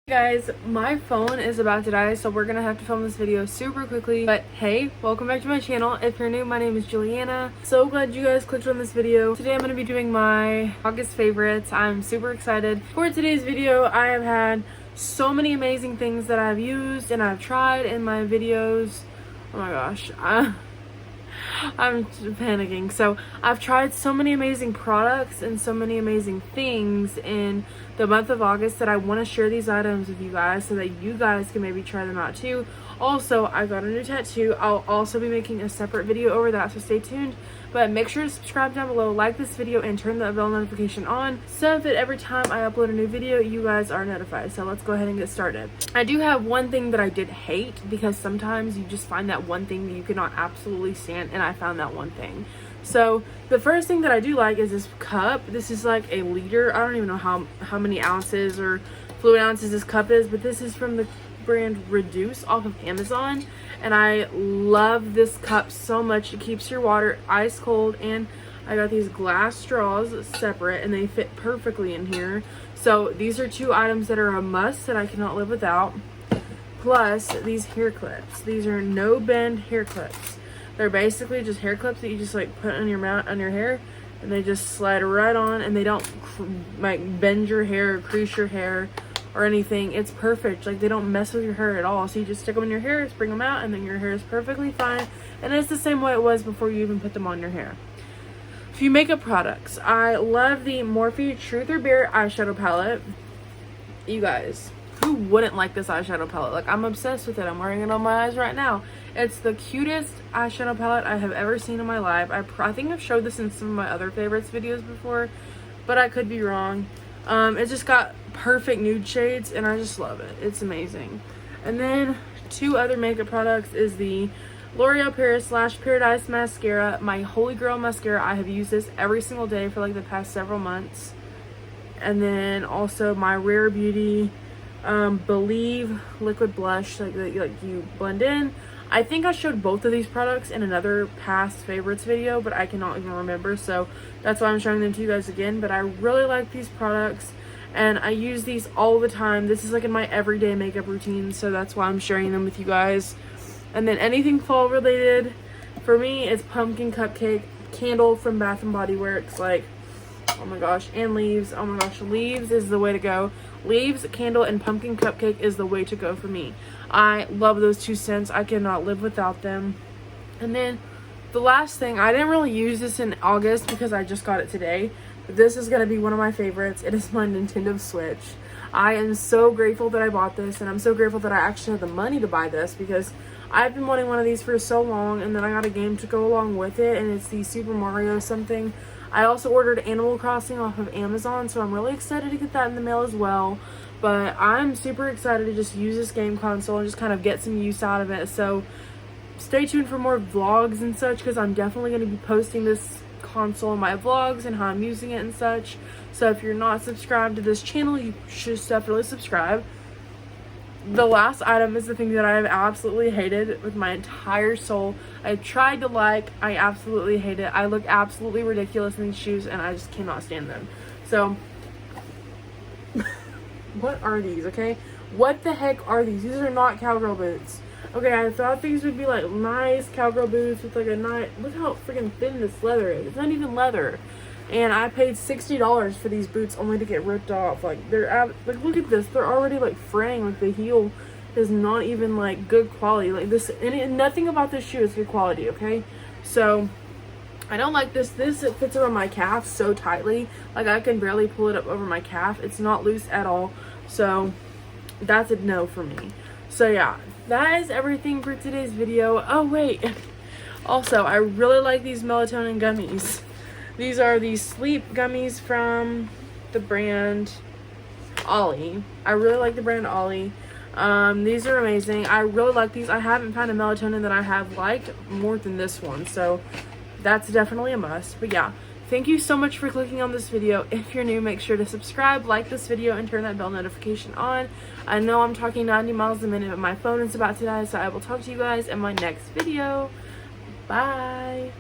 Guys, my phone is about to die, so we're gonna have to film this video super quickly. But hey, welcome back to my channel. If you're new, my name is Julianna. So glad you guys clicked on this video. Today I'm gonna be doing my August favorites. I'm super excited for today's video. I have had so many amazing things that I've used and I've tried in my videos. Oh my gosh, I'm panicking. So I've tried so many amazing products and so many amazing things in the month of August that I want to share these items with you guys so that you guys can maybe try them out too. Also, I got a new tattoo. I'll also be making a separate video over that, so stay tuned. But make sure to subscribe down below, like this video, and turn the bell notification on so that every time I upload a new video, you guys are notified. So let's go ahead and get started. I do have one thing that I did hate, because sometimes you just find that one thing that you cannot absolutely stand, and I found that one thing. So the first thing that I do like is this cup. This is like a liter. I don't even know how many ounces or fluid ounces this cup is, but this is from the brand Reduce off of Amazon, and I love this cup so much. It keeps your water ice cold, and I got these glass straws separate and they fit perfectly in here. So these are two items that are a must that I cannot live without. Plus these hair clips. These are no bend hair clips. They're basically just hair clips that you just like put on your hair, and they just slide right on, and they don't like bend your hair or crease your hair or anything. It's perfect. Like, they don't mess with your hair at all. So you just stick them in your hair, bring them out, and then your hair is perfectly fine. And it's the same way it was before you even put them on your hair. A few makeup products. I love the Morphe Truth or Dare eyeshadow palette. You guys, who wouldn't like this eyeshadow palette? Like, I'm obsessed with it. I'm wearing it on my eyes right now. It's the cutest eyeshadow palette I have ever seen in my life. I think I've showed this in some of my other favorites videos before, but I could be wrong. It just got perfect nude shades, and I just love it. It's amazing. And then two other makeup products is the L'Oreal Paris / Paradise mascara, my holy grail mascara. I have used this every single day for like the past several months. And then also my Rare Beauty Believe liquid blush, like you blend in. I think I showed both of these products in another past favorites video, but I cannot even remember, so that's why I'm showing them to you guys again. But I really like these products, and I use these all the time. This is like in my everyday makeup routine, so that's why I'm sharing them with you guys. And then anything fall related for me is pumpkin cupcake candle from Bath and Body Works. Like, oh my gosh, and leaves. Oh my gosh, leaves is the way to go. Leaves, candle, and pumpkin cupcake is the way to go for me. I love those two scents. I cannot live without them. And then the last thing, I didn't really use this in August because I just got it today, but this is going to be one of my favorites. It is my Nintendo Switch. I am so grateful that I bought this, and I'm so grateful that I actually had the money to buy this, because I've been wanting one of these for so long, and then I got a game to go along with it, and it's the Super Mario something. I also ordered Animal Crossing off of Amazon, so I'm really excited to get that in the mail as well. But I'm super excited to just use this game console and just kind of get some use out of it. So stay tuned for more vlogs and such, because I'm definitely going to be posting this console in my vlogs and how I'm using it and such. So if you're not subscribed to this channel, you should definitely subscribe. The last item is the thing that I have absolutely hated with my entire soul. I tried to like, I absolutely hate it. I look absolutely ridiculous in these shoes, and I just cannot stand them. So what are these, okay? What the heck are these? These are not cowgirl boots. Okay, I thought these would be like nice cowgirl boots with like a nice, look how freaking thin this leather is. It's not even leather. And I paid $60 for these boots only to get ripped off. Like, they're like, look at this. They're already like fraying. Like, the heel is not even like good quality. Like this, and nothing about this shoe is good quality, okay? So I don't like this. It fits around my calf so tightly. Like, I can barely pull it up over my calf. It's not loose at all. So that's a no for me. So yeah, that is everything for today's video. Oh wait, also I really like these melatonin gummies. These are the sleep gummies from the brand Ollie. I really like the brand Ollie. These are amazing. I really like these. I haven't found a melatonin that I have liked more than this one, so that's definitely a must. But yeah, thank you so much for clicking on this video. If you're new, make sure to subscribe, like this video, and turn that bell notification on. I know I'm talking 90 miles a minute, but my phone is about to die, so I will talk to you guys in my next video. Bye.